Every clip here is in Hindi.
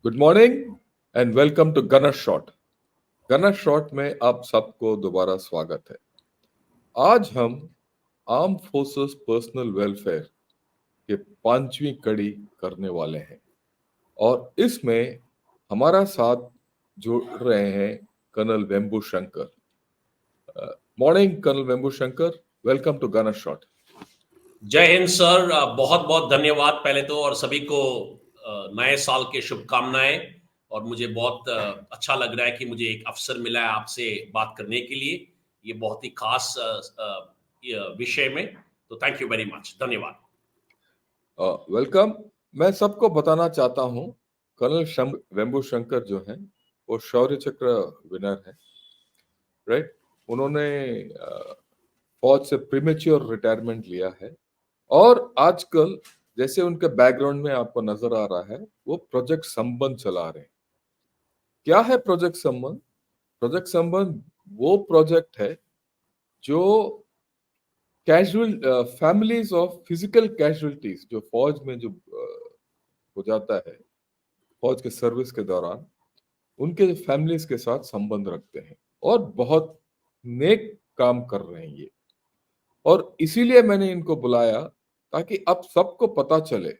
Good morning and welcome to gunner shot. Gunner shot में आप सबको दोबारा स्वागत है। आज हम आर्म फोर्सेस पर्सनल वेलफेयर के 5वीं कड़ी करने वाले हैं और इसमें हमारा साथ जुड़ रहे हैं colonel Vembu Shankar. Morning colonel Vembu Shankar, welcome to gunner shot. जय हिंद सर, बहुत बहुत धन्यवाद पहले तो, और सभी को नए साल के शुभकामनाएं। और मुझे बहुत अच्छा लग रहा है कि मुझे एक अवसर मिला है आपसे बात करने के लिए, ये बहुत ही खास विषय में। तो थैंक यू वेरी मच, धन्यवाद। वेलकम। मैं सबको बताना चाहता हूँ, कर्नल वेम्बू शंकर जो हैं वो शौर्य चक्र विनर है, राइट। उन्होंने फौज से प्रीमेच्योर रिटायरमेंट लिया है और आजकल जैसे उनके बैकग्राउंड में आपको नजर आ रहा है, वो प्रोजेक्ट संबंध चला रहे हैं। क्या है प्रोजेक्ट संबंध? प्रोजेक्ट संबंध वो प्रोजेक्ट है जो casual families of physical casualties जो फौज में जो हो जाता है फौज के सर्विस के दौरान, उनके फैमिलीज के साथ संबंध रखते हैं और बहुत नेक काम कर रहे हैं ये। और इसीलिए मैंने इनको बुलाया ताकि अब सबको पता चले,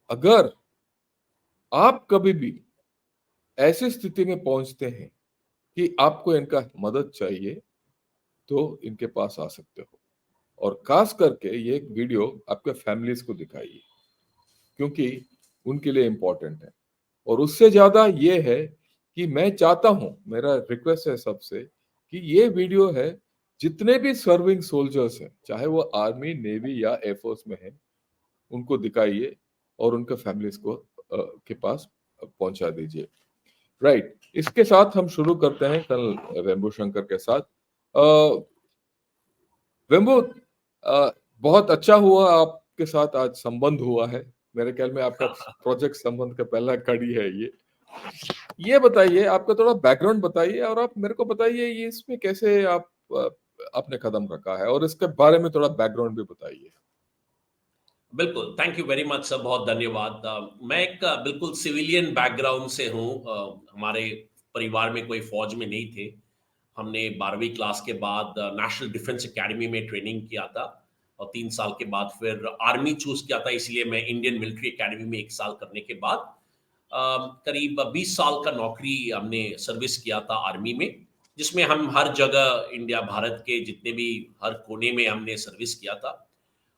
अगर आप कभी भी ऐसी स्थिति में पहुंचते हैं कि आपको इनका मदद चाहिए तो इनके पास आ सकते हो। और खास करके ये एक वीडियो आपके फैमिलीज को दिखाइए क्योंकि उनके लिए इम्पोर्टेंट है। और उससे ज्यादा ये है कि मैं चाहता हूं, मेरा रिक्वेस्ट है सबसे कि ये वीडियो है, जितने भी सर्विंग सोल्जर्स हैं, चाहे वो आर्मी, नेवी या एयरफोर्स में है, उनको दिखाइए और उनके फैमिलीज को के पास पहुंचा दीजिए। राइट। इसके साथ हम शुरू करते हैं कल वेम्बू शंकर के साथ। वेम्बू, बहुत अच्छा हुआ आपके साथ आज संबंध हुआ है। मेरे ख्याल में आपका प्रोजेक्ट संबंध का पहला कड़ी है ये बताइए, आपका थोड़ा बैकग्राउंड बताइए और आप मेरे को बताइए ये इसमें कैसे आपने कदम रखा है और इसके बारे में थोड़ा बैकग्राउंड भी बताइए। बिल्कुल, thank you very much sir, बहुत धन्यवाद। मैं एक बिल्कुल सिविलियन बैकग्राउंड से हूँ। हमारे परिवार में कोई फौज में नहीं थे। हमने 12वीं क्लास के बाद नेशनल डिफेंस एकेडमी में ट्रेनिंग किया था और 3 साल के बाद फिर आर्मी चूज किया था। इसलिए मैं इंडियन मिलिट्री एकेडमी में 1 साल करने के बाद करीब 20 साल का नौकरी हमने सर्विस किया था आर्मी में, जिसमें हम हर जगह इंडिया भारत के जितने भी हर कोने में हमने सर्विस किया था।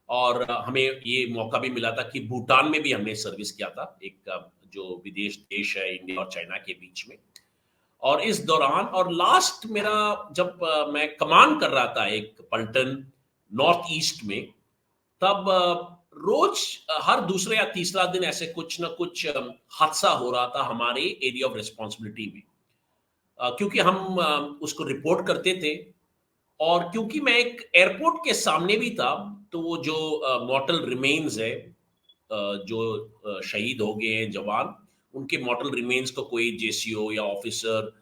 और हमें ये मौका भी मिला था कि भूटान में भी हमने सर्विस किया था, एक जो विदेश देश है इंडिया और चाइना के बीच में। और इस दौरान और लास्ट मेरा जब मैं कमान कर रहा था एक पलटन नॉर्थ ईस्ट में, तब रोज हर दूसरे या तीसरा दिन ऐसे कुछ ना कुछ हादसा हो रहा था हमारे एरिया ऑफ रिस्पॉन्सिबिलिटी में। क्योंकि हम उसको रिपोर्ट करते थे, और क्योंकि मैं एक एयरपोर्ट के सामने भी था, तो वो जो मॉर्टल रिमेन्स है, जो शहीद हो गए हैं जवान, उनके मॉर्टल रिमेन्स को कोई जेसीओ या ऑफिसर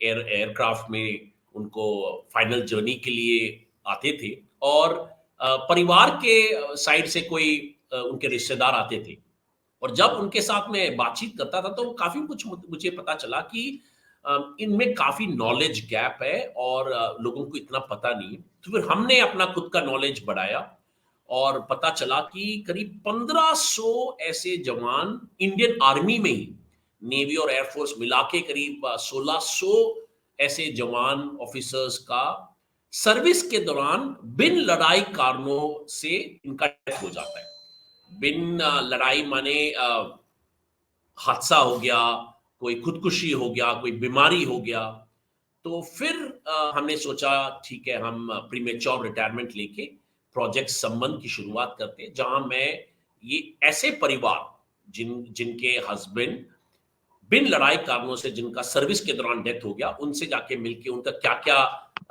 एयरक्राफ्ट में उनको फाइनल जर्नी के लिए आते थे, और परिवार के साइड से कोई उनके रिश्तेदार आते थे। और जब उनके साथ में बातचीत करता था तो काफी कुछ मुझे पता चला कि इनमें काफी नॉलेज गैप है और लोगों को इतना पता नहीं है। तो फिर हमने अपना खुद का नॉलेज बढ़ाया और पता चला कि करीब 1500 ऐसे जवान इंडियन आर्मी में ही, नेवी और एयरफोर्स मिला के करीब 1600 ऐसे जवान ऑफिसर्स का सर्विस के दौरान बिन लड़ाई कारणों से इनका डेथ हो जाता है। बिन लड़ाई माने हादसा हो गया, कोई खुदकुशी हो गया, कोई बीमारी हो गया। तो फिर हमने सोचा ठीक है, हम प्रीमेच्योर रिटायरमेंट लेके प्रोजेक्ट संबंध की शुरुआत करते हैं, जहां मैं ये ऐसे परिवार जिनके हस्बैंड बिन लड़ाई कारणों से, जिनका सर्विस के दौरान डेथ हो गया, उनसे जाके मिलके उनका क्या क्या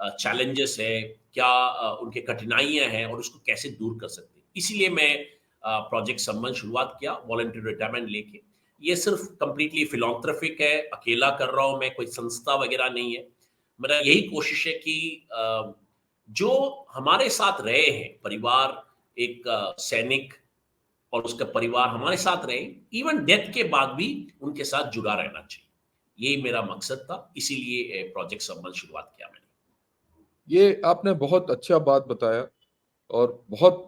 चैलेंजेस है, क्या उनके कठिनाइयां हैं और उसको कैसे दूर कर सकते हैं। इसीलिए मैं प्रोजेक्ट संबंध शुरुआत किया वॉलंटियर रिटायरमेंट लेके। ये सिर्फ कंप्लीटली फिलोंथ्रफिक है, अकेला कर रहा हूं मैं, कोई संस्था वगैरह नहीं है। मेरा यही कोशिश है कि जो हमारे साथ रहे हैं परिवार, एक सैनिक और उसका परिवार हमारे साथ रहे, इवन डेथ के बाद भी उनके साथ जुड़ा रहना चाहिए। यही मेरा मकसद था, इसीलिए प्रोजेक्ट संबल शुरुआत किया मैंने। ये आपने बहुत अच्छा बात बताया, और बहुत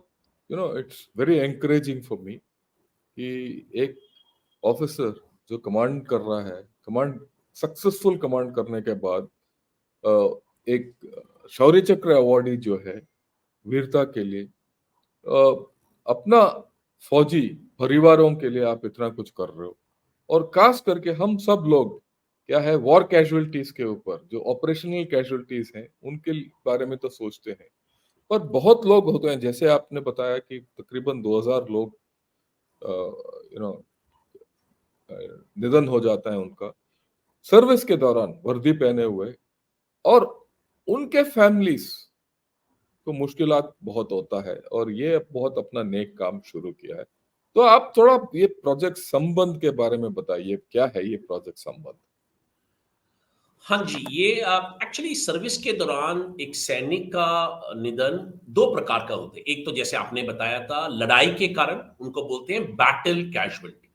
it's very encouraging for me कि एक ऑफिसर जो कमांड कर रहा है, कमांड सक्सेसफुल कमांड करने के बाद एक शौर्य चक्र अवार्डी जो है वीरता के लिए, अपना फौजी परिवारों के लिए आप इतना कुछ कर रहे हो। और खास करके हम सब लोग क्या है, वॉर कैजुअलिटीज के ऊपर, जो ऑपरेशनल कैजुअलिटीज हैं उनके बारे में तो सोचते हैं, पर बहुत लोग होते हैं, जैसे आपने बताया कि तकरीबन 2000 लोग यू नो निधन हो जाता है उनका सर्विस के दौरान वर्दी पहने हुए, और उनके फैमिलीज को मुश्किलात बहुत होता है, और ये बहुत अपना नेक काम शुरू किया है। तो आप थोड़ा ये प्रोजेक्ट संबंध के बारे में बताइए, क्या है ये प्रोजेक्ट संबंध? हाँ जी, ये एक्चुअली सर्विस के दौरान एक सैनिक का निधन 2 प्रकार का होता है। एक तो जैसे आपने बताया था लड़ाई के कारण, उनको बोलते हैं बैटल कैजुअल्टी।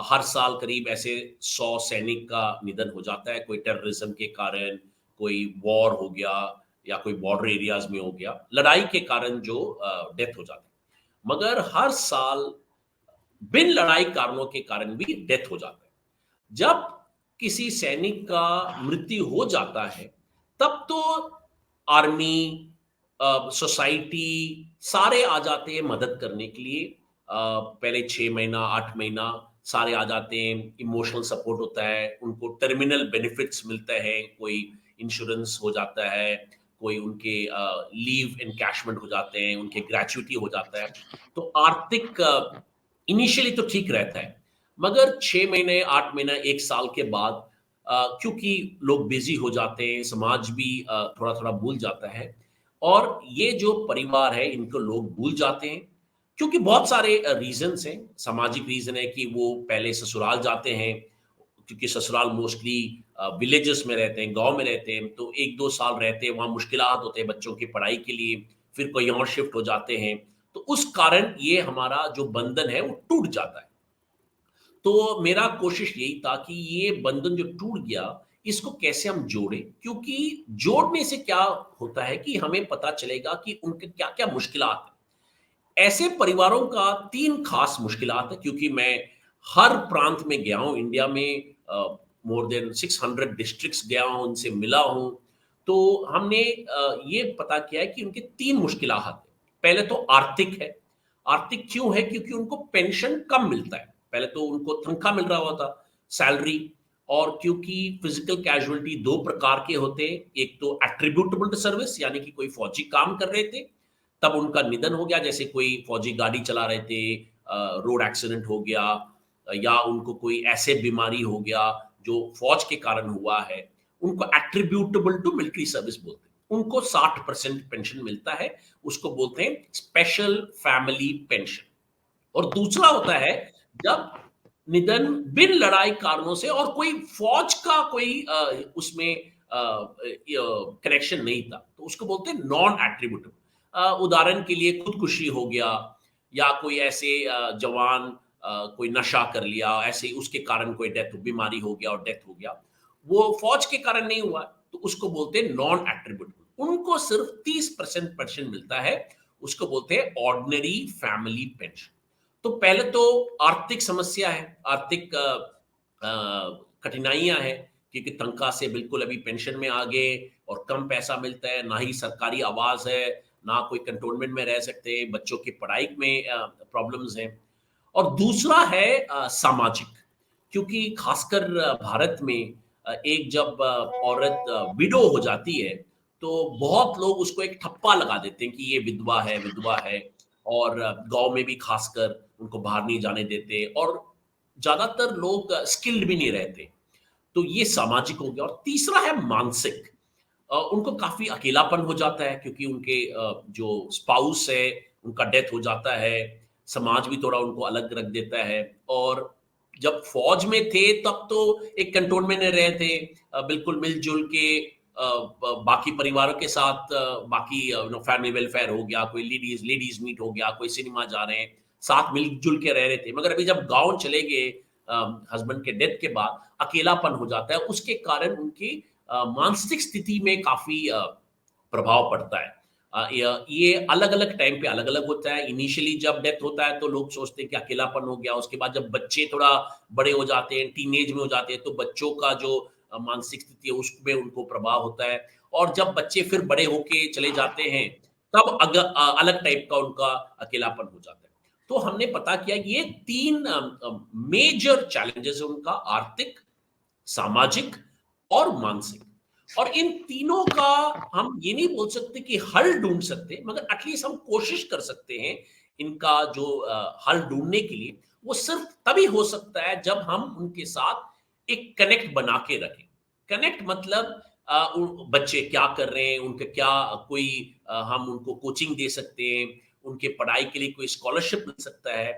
हर साल करीब ऐसे 100 सैनिक का निधन हो जाता है, कोई टेररिज्म के कारण, कोई वॉर हो गया या कोई बॉर्डर एरियाज़ में हो गया, लड़ाई के कारण जो डेथ हो जाती है। मगर हर साल बिन लड़ाई कारणों के कारण भी डेथ हो जाता है। जब किसी सैनिक का मृत्यु हो जाता है, तब तो आर्मी, सोसाइटी सारे आ जाते हैं मदद करने के लिए। पहले 6 महीना 8 महीना सारे आ जाते हैं, इमोशनल सपोर्ट होता है, उनको टर्मिनल बेनिफिट्स मिलता है, कोई इंश्योरेंस हो जाता है, कोई उनके लीव एनकैशमेंट हो जाते हैं, उनके ग्रेचुइटी हो जाता है। तो आर्थिक इनिशियली तो ठीक रहता है, मगर 6 महीने 8 महीना 1 साल के बाद क्योंकि लोग बिजी हो जाते हैं, समाज भी थोड़ा थोड़ा भूल जाता है, और ये जो परिवार है इनको लोग भूल जाते हैं, क्योंकि बहुत सारे रीजंस हैं। सामाजिक रीजन है कि वो पहले ससुराल जाते हैं, क्योंकि ससुराल मोस्टली विलेजेस में रहते हैं, गांव में रहते हैं, तो 1-2 साल रहते हैं, वहाँ मुश्किलात होते हैं बच्चों की पढ़ाई के लिए, फिर कोई और शिफ्ट हो जाते हैं, तो उस कारण ये हमारा जो बंधन है वो टूट जाता है। तो मेरा कोशिश यही था कि ये बंधन जो टूट गया, इसको कैसे हम जोड़ें, क्योंकि जोड़ने से क्या होता है कि हमें पता चलेगा कि उनके क्या क्या मुश्किलात हैं। ऐसे परिवारों का 3 खास मुश्किलात है, क्योंकि मैं हर प्रांत में गया हूँ इंडिया में, मोर देन 600 डिस्ट्रिक्ट्स गया हूँ, उनसे मिला हूँ। तो हमने ये पता किया है कि उनके 3 मुश्किलात हैं। पहले तो आर्थिक है। आर्थिक क्यों है? क्योंकि उनको पेंशन कम मिलता है। पहले तो उनको तनख्वाह मिल रहा होता, सैलरी, और क्योंकि फिजिकल कैजुअलिटी 2 प्रकार के होते हैं। एक तो एट्रिब्यूटेबल टू सर्विस, यानी कि कोई फौजी काम कर रहे थे, तब उनका निधन हो गया, जैसे कोई फौजी गाड़ी चला रहे थे, रोड एक्सीडेंट हो गया, या उनको कोई ऐसे बीमारी हो गया जो फौज के कारण हुआ है, उनको एट्रीब्यूटेबल टू मिलिट्री सर्विस बोलते हैं। उनको 60% पेंशन मिलता है, उसको बोलते हैं स्पेशल फैमिली पेंशन। और दूसरा होता है जब निधन बिन लड़ाई कारणों से, और कोई फौज का कोई उसमें कनेक्शन नहीं था, तो उसको बोलते हैं नॉन एट्रीब्यूटेबल। उदाहरण के लिए खुदकुशी हो गया, या कोई ऐसे जवान कोई नशा कर लिया, ऐसे उसके कारण कोई डेथ बीमारी हो गया और डेथ हो गया, वो फौज के कारण नहीं हुआ, तो उसको बोलते हैं नॉन एट्रीब्यूटेबल। उनको सिर्फ 30% पेंशन मिलता है, उसको बोलते हैं ऑर्डिनरी फैमिली पेंशन। तो पहले तो आर्थिक समस्या है, आर्थिक कठिनाइयां हैं, क्योंकि तनख्वाह से बिल्कुल अभी पेंशन में आ गए, और कम पैसा मिलता है, ना ही सरकारी आवास है, ना कोई कंटोनमेंट में रह सकते, बच्चों की पढ़ाई में प्रॉब्लम्स हैं। और दूसरा है सामाजिक, क्योंकि खासकर भारत में एक जब औरत विडो हो जाती है, तो बहुत लोग उसको एक ठप्पा लगा देते हैं कि ये विधवा है, विधवा है। और गांव में भी खासकर उनको बाहर नहीं जाने देते, और ज्यादातर लोग स्किल्ड भी नहीं रहते। तो ये सामाजिक हो गया, और तीसरा है मानसिक। उनको काफी अकेलापन हो जाता है, क्योंकि उनके जो स्पाउस है उनका डेथ हो जाता है, समाज भी थोड़ा उनको अलग रख देता है। और जब फौज में थे तब तो एक कंटोनमेंट में रहे थे, बिल्कुल मिलजुल के, बाकी परिवारों के साथ, बाकी फैमिली वेलफेयर हो गया, कोई लेडीज लेडीज मीट हो गया, कोई सिनेमा जा रहे हैं, साथ मिलजुल के रह रहे थे, मगर अभी जब गाँव चले गए हस्बैंड के डेथ के बाद, अकेलापन हो जाता है, उसके कारण उनकी मानसिक स्थिति में काफ़ी प्रभाव पड़ता है। ये अलग-अलग टाइम पे अलग-अलग होता है। इनिशियली जब डेथ होता है तो लोग सोचते हैं कि अकेलापन हो गया, उसके बाद जब बच्चे थोड़ा बड़े हो जाते हैं, टीनेज में हो जाते हैं, तो बच्चों का जो मानसिक स्थिति है उसमें उनको प्रभाव होता है, और जब बच्चे फिर बड़े होके चले जाते हैं, तब अलग टाइप का उनका अकेलापन हो जाता है। तो हमने पता किया कि ये 3 मेजर चैलेंजेस है उनका, आर्थिक, सामाजिक और मानसिक। और इन तीनों का हम ये नहीं बोल सकते कि हल ढूंढ सकते, मगर एटलीस्ट हम कोशिश कर सकते हैं इनका जो हल ढूंढने के लिए। वो सिर्फ तभी हो सकता है जब हम उनके साथ एक कनेक्ट बना के रखें। कनेक्ट मतलब बच्चे क्या कर रहे हैं, उनके क्या कोई हम उनको कोचिंग दे सकते हैं, उनके पढ़ाई के लिए कोई स्कॉलरशिप मिल सकता है,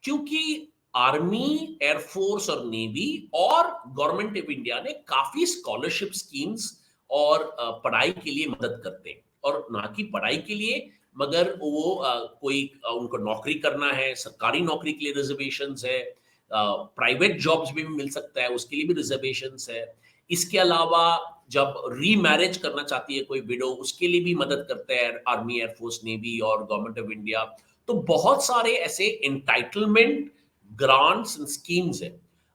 क्योंकि आर्मी, एयरफोर्स और नेवी और गवर्नमेंट ऑफ इंडिया ने काफी स्कॉलरशिप स्कीम्स और पढ़ाई के लिए मदद करते हैं, और ना कि पढ़ाई के लिए, मगर वो कोई उनको नौकरी करना है, सरकारी नौकरी के लिए रिजर्वेशंस है, प्राइवेट जॉब्स भी मिल सकता है उसके लिए भी रिजर्वेशंस है। इसके अलावा जब रीमैरिज करना चाहती है कोई विडो, उसके लिए भी मदद करता है आर्मी, एयरफोर्स, नेवी और गवर्नमेंट ऑफ इंडिया। तो बहुत सारे ऐसे एंटाइटलमेंट ग्रांट्स एंड स्कीम्स है,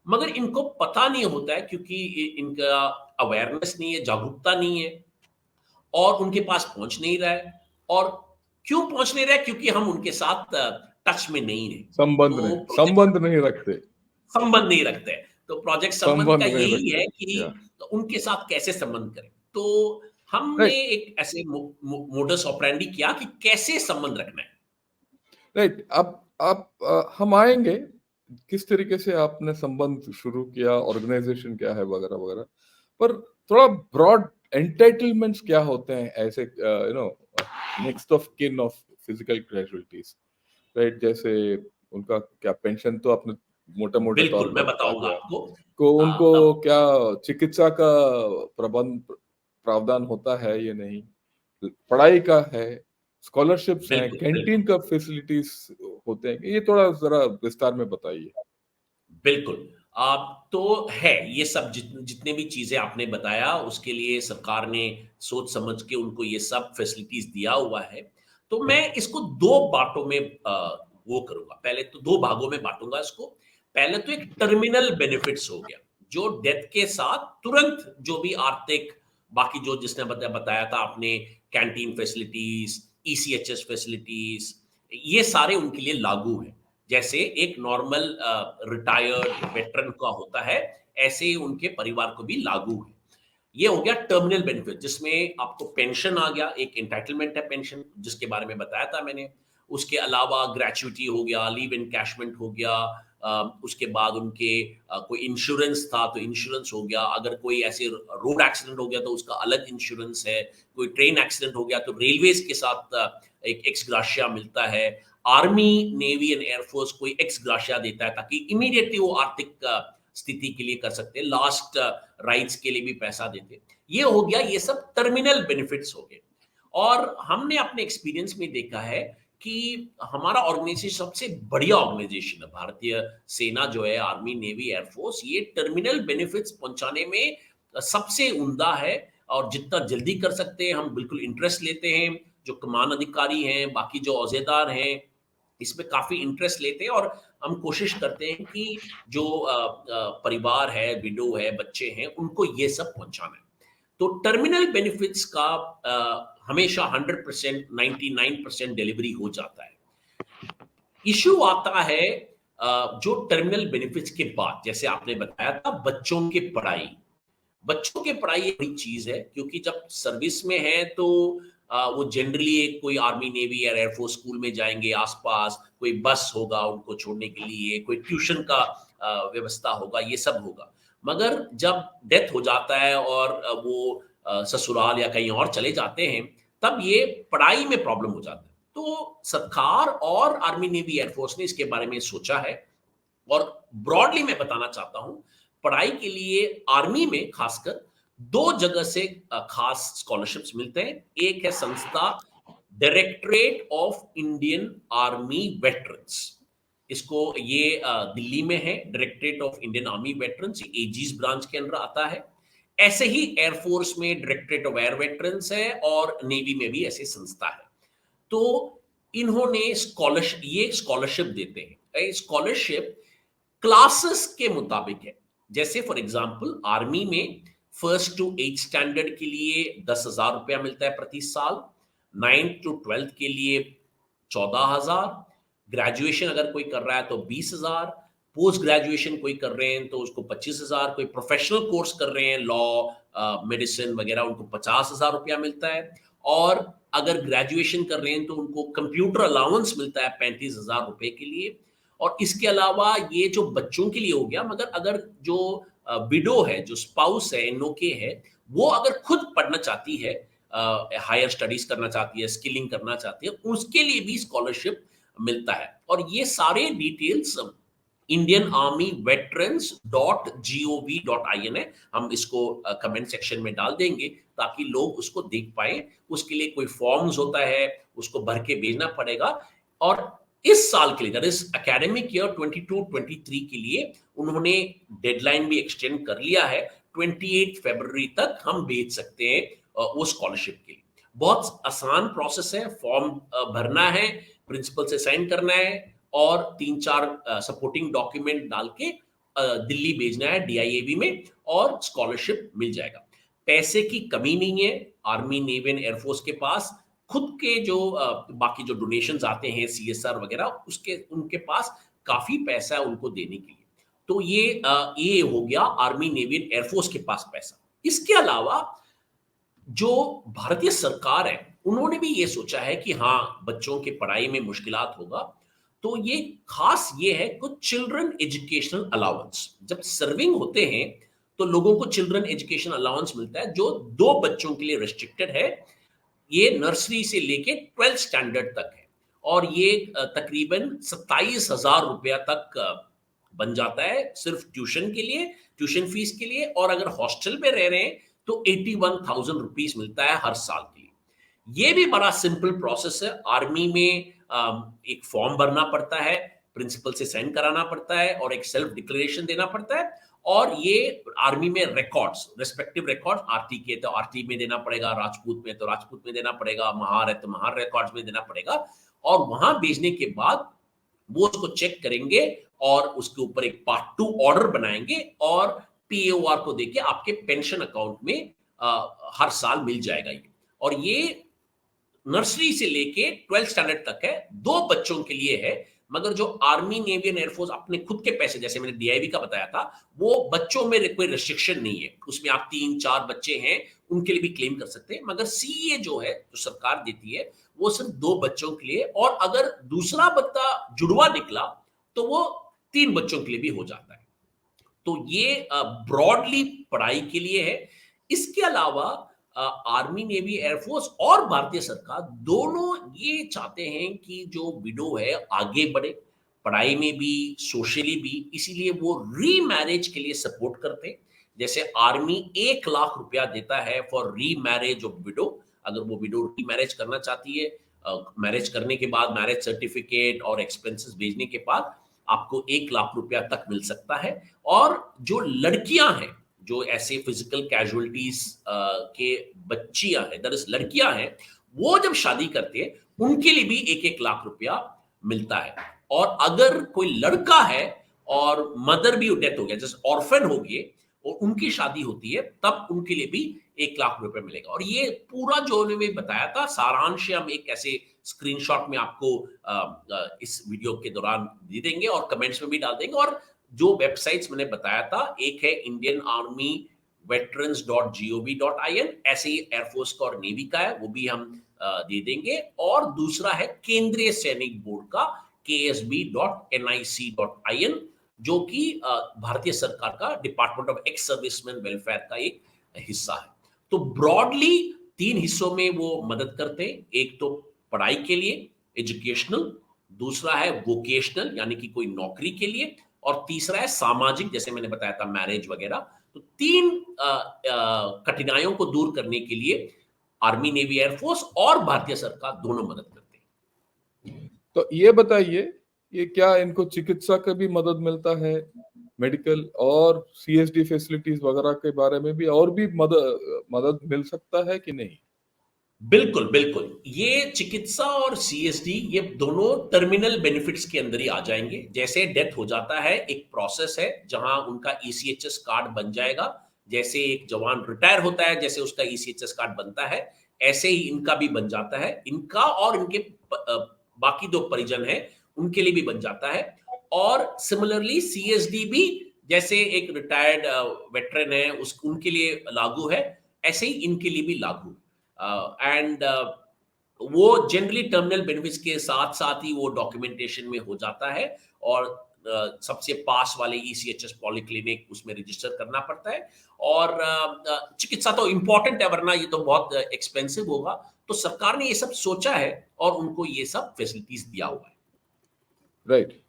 मगर इनको पता नहीं होता है क्योंकि इनका अवेयरनेस नहीं है, जागरूकता नहीं है, और उनके पास पहुंच नहीं रहा है। और क्यों पहुंच नहीं रहा है? क्योंकि हम उनके साथ टच में नहीं है। तो प्रोजेक्ट संबंध नहीं रखते, संबंध नहीं रखते हैं। तो प्रोजेक्ट संबंध का संबंध नहीं यही रखते। है कि या उनके साथ कैसे संबंध करें। तो हमने राइट, एक ऐसे मोडस ऑपरेंडी किया कि कैसे संबंध रखना है। राइट। अब हम आएंगे किस तरीके से आपने संबंध शुरू किया, ऑर्गेनाइजेशन क्या है वगैरह वगैरह, पर थोड़ा ब्रॉड एंटाइटलमेंट्स क्या होते हैं ऐसे, next of kin of physical casualties, right? जैसे उनका क्या पेंशन तो आपने मोटे मोटे तौर बिल्कुल, पर मैं बता बताऊंगा दिया, आपको। को उनको अब क्या चिकित्सा का प्रबंध प्रावधान होता है या नहीं, पढ़ाई का है, स्कॉलरशिप्स हैं, बिल्कुल, कैंटीन बिल्कुल, का फैसिलिटीज होते हैं, ये थोड़ा जरा विस्तार में बताइए। बिल्कुल। आप तो है, ये सब जितने भी चीज़ें आपने बताया, उसके लिए सरकार ने सोच समझ के उनको ये सब फैसिलिटीज़ दिया हुआ है। तो मैं इसको 2 बाँटों में वो करूँगा। पहले तो 2 भागों में बाँटूँगा इसको। पहले तो एक टर्मिनल बेनिफिट्स हो गया, जो डेथ के साथ तुरंत जो भी आर्थिक, बाकी जो जिसने बताया था आपने, कैंटीन फैसिलिटीज़, ईसीएचएस फैसिलिटीज़, ये सारे उनके लिए लागू हैं। जैसे एक नॉर्मल रिटायर्ड वेटरन का होता है, ऐसे ही उनके परिवार को भी लागू है। ये हो गया टर्मिनल बेनिफिट, जिसमें आपको पेंशन आ गया, एक एंटाइटलमेंट है पेंशन, जिसके बारे में बताया था मैंने। उसके अलावा ग्रेच्युटी हो गया, लीव एनकैशमेंट हो गया, उसके बाद उनके कोई इंश्योरेंस था तो इंश्योरेंस हो गया, अगर कोई ऐसे रोड एक्सीडेंट हो गया तो उसका अलग इंश्योरेंस है, कोई ट्रेन एक्सीडेंट हो गया तो रेलवेज के साथ एक एक्स ग्राशिया मिलता है। आर्मी, नेवी एंड एयरफोर्स कोई एक्स ग्राशिया देता है, ताकि इमीडिएटली वो आर्थिक स्थिति के लिए कर सकते हैं, लास्ट राइट्स के लिए भी पैसा देते। ये हो गया, ये सब टर्मिनल बेनिफिट्स हो गए। और हमने अपने एक्सपीरियंस में देखा है कि हमारा ऑर्गेनाइजेशन सबसे बढ़िया ऑर्गेनाइजेशन है, भारतीय सेना जो है, आर्मी, नेवी, एयरफोर्स, ये टर्मिनल बेनिफिट्स पहुंचाने में सबसे उम्दा है। और जितना जल्दी कर सकते हैं हम बिल्कुल इंटरेस्ट लेते हैं। जो कमान अधिकारी हैं, बाकी जो औजेदार हैं, इसमें काफ़ी इंटरेस्ट लेते हैं, और हम कोशिश करते हैं कि जो परिवार है, विडो है, बच्चे हैं, उनको ये सब पहुंचाना है। तो टर्मिनल बेनिफिट्स का हमेशा 100%, 99% डिलीवरी हो जाता है। इश्यू आता है जो टर्मिनल बेनिफिट्स के बाद, जैसे आपने बताया था, बच्चों की पढ़ाई। बच्चों की पढ़ाई एक बड़ी चीज है, क्योंकि जब सर्विस में है तो वो जनरली एक कोई आर्मी, नेवी या एयरफोर्स स्कूल में जाएंगे, आसपास कोई बस होगा उनको छोड़ने के लिए, कोई ट्यूशन का व्यवस्था होगा, ये सब होगा। मगर जब डेथ हो जाता है और वो ससुराल या कहीं और चले जाते हैं, तब ये पढ़ाई में प्रॉब्लम हो जाता है। तो सरकार और आर्मी, नेवी, एयरफोर्स ने इसके बारे में सोचा है। और ब्रॉडली मैं बताना चाहता हूं, पढ़ाई के लिए आर्मी में खासकर 2 जगह से खास स्कॉलरशिप्स मिलते हैं। एक है संस्था, directorate of Indian army veterans. इसको ये दिल्ली में है, directorate of Indian army veterans, aegis branch के अंदर आता है। ऐसे ही एयरफोर्स में डायरेक्टरेट ऑफ एयर वेटरन्स है और नेवी में भी ऐसी संस्था है। तो इन्होंने स्कॉलरशिप देते हैं। स्कॉलरशिप क्लासेस के मुताबिक है। जैसे फॉर एग्जांपल आर्मी में फर्स्ट टू 8th स्टैंडर्ड के लिए 10,000 रुपया मिलता है प्रति साल, 9th टू 12th के लिए 14,000, ग्रेजुएशन अगर कोई कर रहा है तो 20,000, पोस्ट ग्रेजुएशन कोई कर रहे हैं तो उसको 25,000, कोई प्रोफेशनल कोर्स कर रहे हैं लॉ मेडिसिन वगैरह उनको 50,000 रुपया मिलता है, और अगर ग्रेजुएशन कर रहे हैं तो उनको कंप्यूटर अलाउंस मिलता है 35,000 रुपए के लिए। और इसके अलावा ये जो बच्चों के लिए हो गया, मगर अगर जो विडो है, जो स्पाउस है, एनओके है, वो अगर खुद पढ़ना चाहती है, हायर स्टडीज करना चाहती है, स्किलिंग करना चाहती है, उसके लिए भी स्कॉलरशिप मिलता है। और ये सारे details Indian army veterans .gov.in है। हम इसको कमेंट सेक्शन में डाल देंगे ताकि लोग उसको देख पाए। उसके लिए कोई फॉर्म्स होता है, उसको भर के भेजना पड़ेगा। और इस साल के लिए, दैट इज एकेडमिक ईयर 22-23 के लिए उन्होंने डेडलाइन भी एक्सटेंड कर लिया है। 28 फरवरी तक हम भेज सकते हैं वो स्कॉलरशिप के लिए। बहुत आसान प्रोसेस है। फॉर्म भरना है, प्रिंसिपल से साइन करना है और 3-4 सपोर्टिंग डॉक्यूमेंट डाल के दिल्ली भेजना है DIAV में, और स्कॉलरशिप मिल जाएगा। पैसे की कमी नहीं है आर्मी, नेवी एंड एयरफोर्स के पास। खुद के जो बाकी जो डोनेशंस आते हैं CSR वगैरह, उसके उनके पास काफी पैसा है उनको देने के लिए। तो ये हो गया आर्मी, नेवी एंड एयरफोर्स के पास पैसा। इसके अलावा जो भारतीय सरकार है, उन्होंने भी ये सोचा है कि हाँ, बच्चों के पढ़ाई में मुश्किलात होगा, तो ये खास ये है कुछ चिल्ड्रन एजुकेशनल अलाउंस। जब सर्विंग होते हैं तो लोगों को चिल्ड्रन एजुकेशन अलाउंस मिलता है, जो 2 बच्चों के लिए रिस्ट्रिक्टेड है। ये नर्सरी से लेके 12th स्टैंडर्ड तक है, और ये तकरीबन 27,000 रुपया तक बन जाता है सिर्फ ट्यूशन के लिए, ट्यूशन फीस के लिए। और अगर हॉस्टल में रह रहे हैं तो 81,000 रुपीज मिलता है हर साल के लिए। ये भी बड़ा सिंपल प्रोसेस है। आर्मी में एक फॉर्म भरना पड़ता है, प्रिंसिपल से साइन कराना पड़ता है और एक सेल्फ डिक्लेरेशन देना पड़ता है। और ये आर्मी में रिकॉर्ड्स, रेस्पेक्टिव रिकॉर्ड्स, आरटी के तो आरटी में देना पड़ेगा, राजपूत में तो राजपूत में देना पड़ेगा, महार है तो महार रिकॉर्ड्स में देना पड़ेगा। और वहां भेजने के बाद वो उसको चेक करेंगे और उसके ऊपर एक पार्ट 2 ऑर्डर बनाएंगे और PAOR को देके आपके पेंशन अकाउंट में हर साल मिल जाएगा ये। और ये नर्सरी से लेके 12th स्टैंडर्ड तक है, 2 बच्चों के लिए है। मगर जो आर्मी, नेवी एंड एयरफोर्स अपने खुद के पैसे, जैसे मैंने DIV का बताया था, वो बच्चों में कोई रिस्ट्रिक्शन नहीं है। उसमें आप 3-4 बच्चे हैं, उनके लिए भी क्लेम कर सकते हैं। मगर CA जो है, जो सरकार देती है, वो सिर्फ 2 बच्चों के लिए, और अगर दूसरा बच्चा जुड़वा निकला तो वो 3 बच्चों के लिए भी हो जाता है। तो ये ब्रॉडली पढ़ाई के लिए है। इसके अलावा आर्मी, नेवी, एयरफोर्स और भारतीय सरकार दोनों ये चाहते हैं कि जो विडो है आगे बढ़े पढ़ाई में भी, सोशली भी, इसीलिए वो रीमैरिज के लिए सपोर्ट करते हैं। जैसे आर्मी 1 लाख रुपया देता है फॉर रीमैरिज ऑफ विडो। अगर वो विडो रीमैरिज करना चाहती है, मैरिज करने के बाद मैरिज सर्टिफिकेट और एक्सपेंसेस भेजने के बाद आपको 1 लाख रुपया तक मिल सकता है। और जो लड़कियां हैं, जो ऐसे फिजिकल कैजुअलिटीज के बच्चियां हैं, दैट इज लड़कियां हैं, वो जब शादी करते हैं उनके लिए भी 1-1 लाख रुपया मिलता है। और अगर कोई लड़का है और मदर भी डेथ हो गया, जैसे ऑर्फन हो गए और उनकी शादी होती है, तब उनके लिए भी 1 लाख रुपए मिलेगा। और ये पूरा जो उन्होंने बताया था, सारांश हम एक ऐसे स्क्रीनशॉट में आपको इस वीडियो के दौरान दे देंगे और कमेंट्स में भी डाल देंगे। और जो वेबसाइट्स मैंने बताया था, एक है इंडियन आर्मी veterans.gov.in, ऐसे ही एयरफोर्स का और नेवी का है, वो भी हम दे देंगे। और दूसरा है केंद्रीय सैनिक बोर्ड का ksb.nic.in, जो कि भारतीय सरकार का department of ex serviceman welfare का एक हिस्सा है। तो ब्रॉडली 3 हिस्सों में वो मदद करते हैं। एक तो पढ़ाई के लिए, एजुकेशनल, दूसरा है वोकेशनल यानी कि कोई नौकरी के लिए, और तीसरा है सामाजिक, जैसे मैंने बताया था मैरिज वगैरह। तो 3 कठिनाइयों को दूर करने के लिए आर्मी, नेवी, एयरफोर्स और भारतीय सरकार दोनों मदद करते हैं। तो ये बताइए ये क्या इनको चिकित्सा का भी मदद मिलता है, मेडिकल और सीएसडी फैसिलिटीज वगैरह के बारे में भी और भी मदद मदद मिल सकता है कि नहीं? बिल्कुल, बिल्कुल। ये चिकित्सा और सीएसडी ये दोनों टर्मिनल बेनिफिट्स के अंदर ही आ जाएँगे। जैसे डेथ हो जाता है, एक प्रोसेस है जहाँ उनका ईसीएचएस कार्ड बन जाएगा। जैसे एक जवान रिटायर होता है, जैसे उसका ईसीएचएस कार्ड बनता है, ऐसे ही इनका भी बन जाता है। इनका और इनके बाकी 2 परिजन हैं, उनके लिए भी बन जाता है। और सिमिलरली सीएसडी भी जैसे एक रिटायर्ड वेटरन है, उस उनके लिए लागू है, ऐसे ही इनके लिए भी लागू एंड वो जनरली टर्मिनल बेनिफिट्स के साथ साथ ही वो डॉक्यूमेंटेशन में हो जाता है और सबसे पास वाले ईसीएचएस पॉलीक्लिनिक उसमें रजिस्टर करना पड़ता है और चिकित्सा तो इंपॉर्टेंट है वरना ये तो बहुत एक्सपेंसिव होगा तो सरकार ने ये सब सोचा है और उनको ये सब फैसिलिटीज दिया हुआ है। राइट।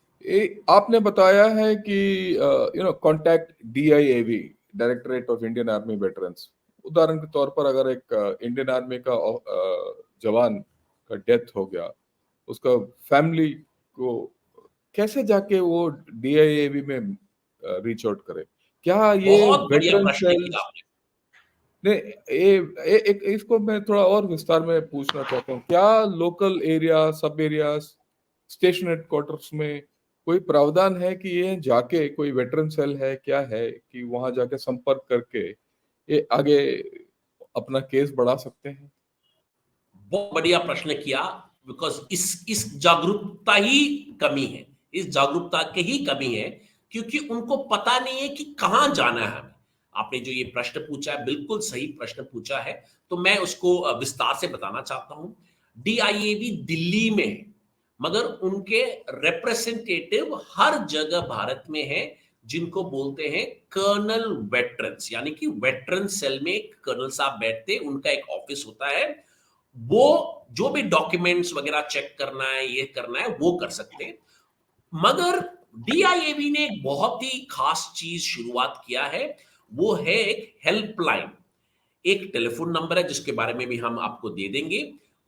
आपने बताया है कि contact DIAV, directorate of Indian army veterans. उदाहरण के तौर पर अगर एक इंडियन आर्मी का जवान का डेथ हो गया, उसका फैमिली को कैसे जाके वो डीआईएवी में रीच आउट करे? क्या ये बहुत बढ़िया वेटरन प्रश्न किया सेल्स? आपने। नहीं, एक इसको मैं थोड़ा और विस्तार में पूछना चाहता हूँ। क्या लोकल एरिया, सब एरियाज, स्टेशन हेडक्वार्टर्स में कोई प्रावधान है कि ये जाके कोई वेटरन सेल है, क्या है कि वहां जाके संपर्क करके ये आगे अपना केस बढ़ा सकते हैं? बहुत बढ़िया प्रश्न किया बिकॉज इस जागरूकता ही कमी है, इस जागरूकता की ही कमी है क्योंकि उनको पता नहीं है कि कहाँ जाना है हमें। आपने जो ये प्रश्न पूछा है बिल्कुल सही प्रश्न पूछा है तो मैं उसको विस्तार से बताना चाहता हूँ। डीआईएवी दिल्ली में है मगर उनके रिप्रेजेंटेटिव हर जगह भारत में है जिनको बोलते हैं कर्नल वेटरन्स यानी कि वेटरन सेल में कर्नल साहब बैठते उनका एक ऑफिस होता है। वो जो भी डॉक्यूमेंट्स वगैरह चेक करना है ये करना है वो कर सकते हैं मगर डीआईएबी ने एक बहुत ही खास चीज शुरुआत किया है वो है एक हेल्पलाइन। एक टेलीफोन नंबर है जिसके बारे में भी हम आपको दे देंगे।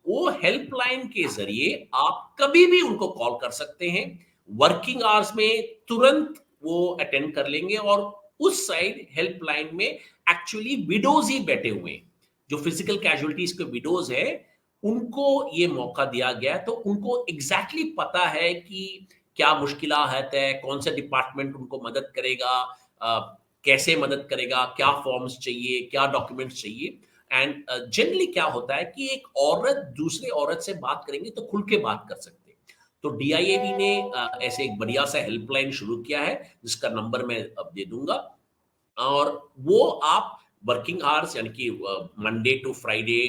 वो हेल्पलाइन के जरिए आप कभी भी उनको कॉल कर सकते हैं। वर्किंग आवर्स में तुरंत वो अटेंड कर लेंगे और उस साइड हेल्पलाइन में एक्चुअली विडोज ही बैठे हुए हैं। जो फिजिकल कैजुअलिटीज के विडोज है उनको ये मौका दिया गया तो उनको एग्जैक्टली पता है कि क्या मुश्किलात है, कौन सा डिपार्टमेंट उनको मदद करेगा, कैसे मदद करेगा, क्या फॉर्म्स चाहिए, क्या डॉक्यूमेंट्स चाहिए। एंड जनरली क्या होता है कि एक औरत दूसरे औरत से बात करेंगे तो खुल के बात कर सकते हैं। तो डीआईएबी ने ऐसे एक बढ़िया सा हेल्पलाइन शुरू किया है जिसका नंबर मैं अब दे दूंगा और वो आप वर्किंग आवर्स यानी कि मंडे टू फ्राइडे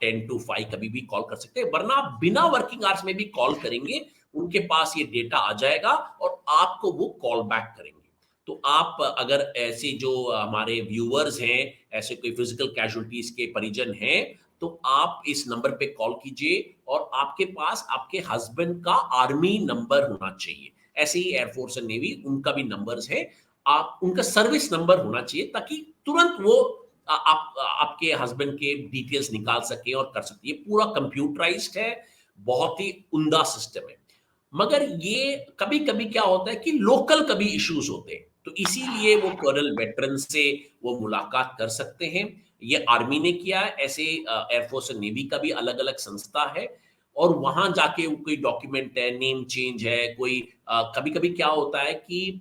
10 to 5 कभी भी कॉल कर सकते हैं वरना आप बिना वर्किंग आवर्स में भी कॉल करेंगे उनके पास ये डेटा आ जाएगा और आपको वो कॉल बैक करेंगे। तो आप अगर ऐसे जो हमारे व्यूअर्स हैं ऐसे कोई फिजिकल कैजुअलिटीज के परिजन हैं तो आप इस नंबर पे कॉल कीजिए और आपके पास आपके हस्बैंड का आर्मी नंबर होना चाहिए। ऐसे ही एयरफोर्स एंड नेवी उनका भी नंबर्स है। आप उनका सर्विस नंबर होना चाहिए ताकि तुरंत वो आप आपके हस्बैंड के डिटेल्स निकाल सके और कर सकते। ये पूरा कंप्यूटराइज्ड है, बहुत ही उम्दा सिस्टम है। मगर ये कभी कभी क्या होता है कि लोकल कभी इश्यूज होते हैं तो इसीलिए वो कर्नल वेटरन से वो मुलाकात कर सकते हैं। ये आर्मी ने किया है, ऐसे एयरफोर्स और नेवी का भी अलग अलग संस्था है और वहां जाके कोई डॉक्यूमेंट है, नेम चेंज है, कोई कभी कभी क्या होता है कि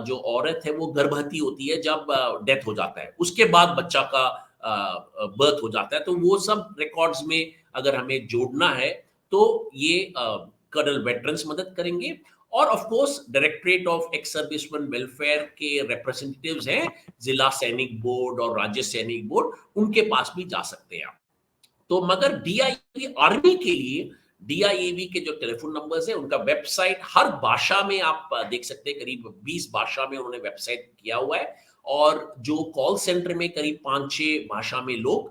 जो औरत है वो गर्भवती होती है जब डेथ हो जाता है उसके बाद बच्चा का बर्थ हो जाता है तो वो सब रिकॉर्ड्स में अगर हमें जोड़ना है तो ये कर्नल वेटरन्स मदद करेंगे और of course directorate of ex serviceman welfare के रिप्रेजेंटेटिव्स हैं, जिला सैनिक बोर्ड और राज्य सैनिक बोर्ड, उनके पास भी जा सकते हैं आप। तो मगर डीआईएवी आर्मी के लिए डीआईएवी के जो टेलीफोन नंबर्स है उनका वेबसाइट हर भाषा में आप देख सकते हैं। करीब 20 भाषा में उन्होंने वेबसाइट किया हुआ है और जो कॉल सेंटर में करीब 5-6 भाषा में लोग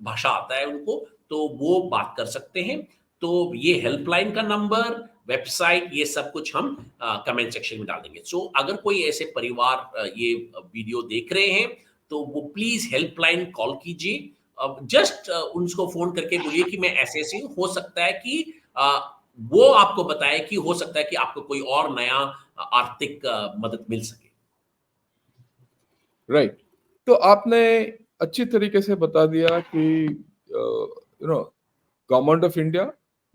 भाषा आता है उनको तो वो बात कर सकते हैं। तो ये हेल्पलाइन का नंबर, वेबसाइट, ये सब कुछ हम कमेंट सेक्शन में डाल देंगे। सो अगर कोई ऐसे परिवार ये वीडियो देख रहे हैं तो वो प्लीज हेल्पलाइन कॉल कीजिए। जस्ट उनको फोन करके बोलिए कि मैं ऐसे ऐसे हूं, हो सकता है कि वो आपको बताए कि हो सकता है कि आपको कोई और नया आर्थिक मदद मिल सके। राइट। तो आपने अच्छी तरीके से बता दिया कि गवर्नमेंट ऑफ इंडिया,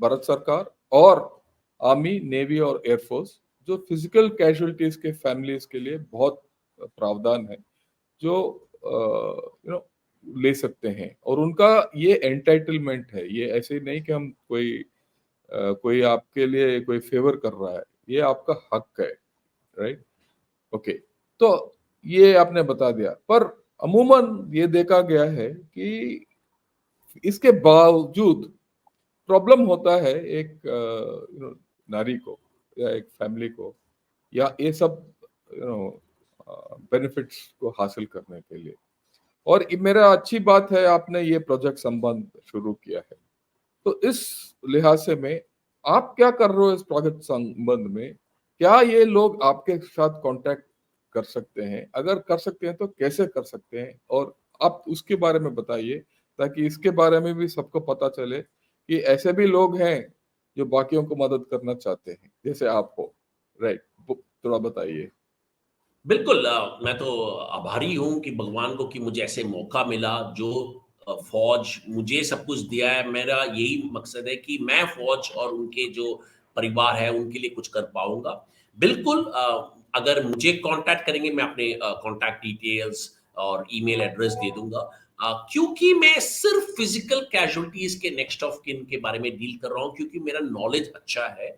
भारत सरकार और आर्मी, नेवी और एयरफोर्स जो फिजिकल कैजुअलिटीज के फैमिलीज के लिए बहुत प्रावधान है, जो ले सकते हैं, और उनका ये एंटाइटलमेंट है। ये ऐसे नहीं कि हम कोई आपके लिए कोई फेवर कर रहा है, ये आपका हक है। राइट। ओके। तो ये आपने बता दिया, पर अमूमन ये देखा गया है कि इसके बावजूद प्रॉब्लम होता है एक नारी को या एक फैमिली को, या ये सब यू नो बेनिफिट्स को हासिल करने के लिए। और मेरा अच्छी बात है आपने ये प्रोजेक्ट संबंध शुरू किया है। तो इस लिहाज से में आप क्या कर रहे हो इस प्रोजेक्ट संबंध में? क्या ये लोग आपके साथ कांटेक्ट कर सकते हैं? अगर कर सकते हैं तो कैसे कर सकते हैं? और आप उसके बारे में बताइए, ताकि इसके बारे में भी सबको पता चले कि ऐसे भी लोग हैं जो बाकियों को मदद करना चाहते हैं, जैसे आप हो। राइट। थोड़ा बताइए। बिल्कुल मैं तो आभारी हूँ कि भगवान को कि मुझे ऐसे मौका मिला जो फ़ौज मुझे सब कुछ दिया है। मेरा यही मकसद है कि मैं फ़ौज और उनके जो परिवार है, उनके लिए कुछ कर पाऊँगा। बिल्कुल अगर मुझे कॉन्टैक्ट करेंगे, मैं अपने कॉन्टैक्ट डिटेल्स और ईमेल एड्रेस दे दूँगा। क्योंकि मैं सिर्फ़ फ़िज़िकल कैज़ुअल्टीज़ के नेक्स्ट ऑफ किन के बारे में डील कर रहा हूँ, क्योंकि मेरा नॉलेज अच्छा है।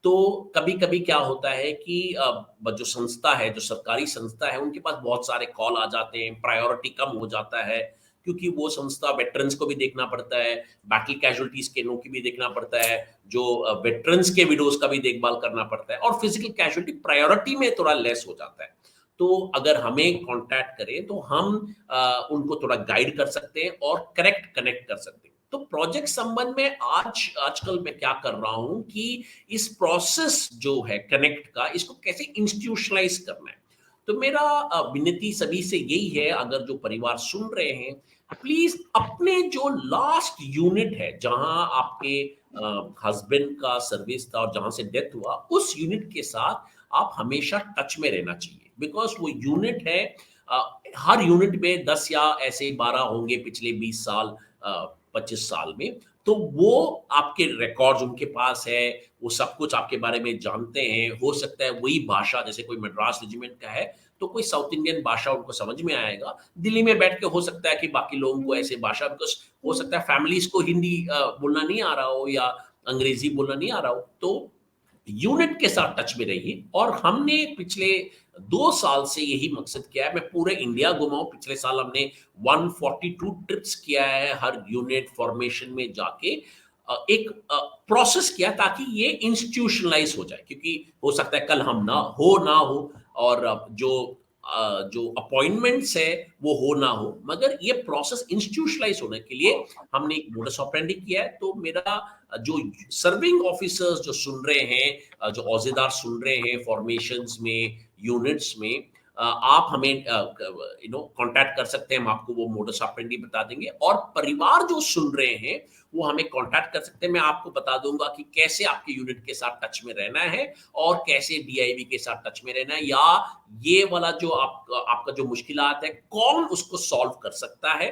तो कभी-कभी क्या होता है कि जो संस्था है, जो सरकारी संस्था है, उनके पास बहुत सारे कॉल आ जाते हैं, प्रायोरिटी कम हो जाता है, क्योंकि वो संस्था वेटरन्स को भी देखना पड़ता है, बैटल कैजुअल्टीज़ के लोगों की भी देखना पड़ता है, जो वेटरन्स के विडोज़ का भी देखभाल करना पड़ता है, और फिज़िकल कैजुअल्टी प्रायोरिटी में थोड़ा लेस हो जाता है। तो अगर हमें कॉन्टैक्ट करें, तो हम उनको थोड़ा गाइड कर सकते हैं और करेक्ट कनेक्ट कर सकते हैं। तो प्रोजेक्ट संबंध में आजकल मैं क्या कर रहा हूँ कि इस प्रोसेस जो है कनेक्ट का, इसको कैसे इंस्टीट्यूशनलाइज करना है। तो मेरा विनती सभी से यही है, अगर जो परिवार सुन रहे हैं, प्लीज अपने जो लास्ट यूनिट है जहां आपके हस्बैंड का सर्विस था और जहां से डेथ हुआ, उस यूनिट के साथ आप हमेशा टच में रहना चाहिए, बिकॉज वो यूनिट है। हर यूनिट में 10 या ऐसे 12 होंगे पिछले 20 साल, 25 साल में। तो वो आपके रिकॉर्ड्स उनके पास है, वो सब कुछ आपके बारे में जानते हैं। हो सकता है वही भाषा, जैसे कोई मद्रास रेजिमेंट का है, तो कोई साउथ इंडियन भाषा उनको समझ में आएगा। दिल्ली में बैठ के हो सकता है कि बाकी लोगों को ऐसे भाषा, बिकॉज़ हो सकता है फैमिलीज़ को हिंदी बोलना नहीं आ रहा हो या अंग्रेज़ी बोलना नहीं आ रहा हो। तो यूनिट के साथ टच में रहिए, और हमने पिछले 2 साल से यही मकसद किया है। मैं पूरे इंडिया घुमा हूं। पिछले साल हमने 142 ट्रिप्स किया है, हर यूनिट फॉर्मेशन में जाके एक प्रोसेस किया, ताकि ये इंस्टीट्यूशनलाइज हो जाए, क्योंकि हो सकता है कल हम ना हो, और जो अपॉइंटमेंट्स है वो हो ना हो, मगर ये प्रोसेस इंस्टीट्यूशनलाइज होने के लिए हमने एक मोडस ऑपरेंडी किया है। तो मेरा जो सर्विंग ऑफिसर्स जो सुन रहे हैं, जो औजेदार सुन रहे हैं फॉर्मेशंस में, यूनिट्स में, आप हमें कांटेक्ट कर सकते हैं। हम आपको वो मोडस ऑपरेंडी बता देंगे, और परिवार जो सुन रहे हैं वो हमें कांटेक्ट कर सकते हैं। मैं आपको बता दूंगा कि कैसे आपके यूनिट के साथ टच में रहना है, और कैसे डीआईवी के साथ टच में रहना है, या ये वाला जो आपका जो मुश्किलात है, कौन उसको सॉल्व कर सकता है।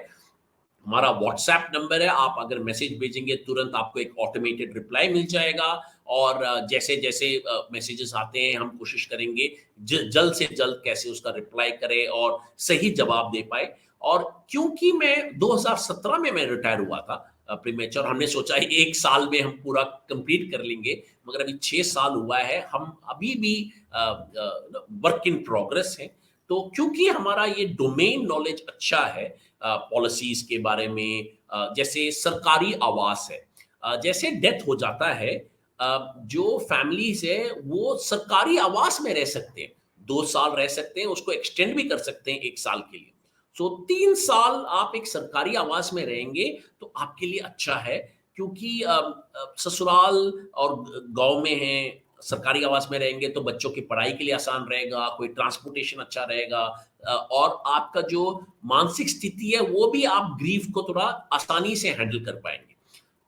हमारा व्हाट्सएप नंबर है, आप अगर मैसेज भेजेंगे तुरंत आपको एक ऑटोमेटेड रिप्लाई मिल जाएगा। और जैसे जैसे मैसेजेस आते हैं, हम कोशिश करेंगे जल्द से जल्द कैसे उसका रिप्लाई करें और सही जवाब दे पाए। और क्योंकि मैं 2017 में मैं रिटायर हुआ था प्रीमेच्योर, हमने सोचा है 1 साल में हम पूरा कंप्लीट कर लेंगे, मगर अभी 6 साल हुआ है, हम अभी भी वर्क इन प्रोग्रेस हैं। तो क्योंकि हमारा ये डोमेन नॉलेज अच्छा है पॉलिसीज के बारे में, जैसे सरकारी आवास है, जैसे डेथ हो जाता है, जो फैमिलीज है वो सरकारी आवास में रह सकते हैं, 2 साल रह सकते हैं, उसको एक्सटेंड भी कर सकते हैं 1 साल के लिए। सो 3 साल आप एक सरकारी आवास में रहेंगे तो आपके लिए अच्छा है, क्योंकि ससुराल और गांव में हैं, सरकारी आवास में रहेंगे तो बच्चों की पढ़ाई के लिए आसान रहेगा, कोई ट्रांसपोर्टेशन अच्छा रहेगा, और आपका जो मानसिक स्थिति है वो भी आप ग्रीफ को थोड़ा आसानी से हैंडल कर पाएंगे।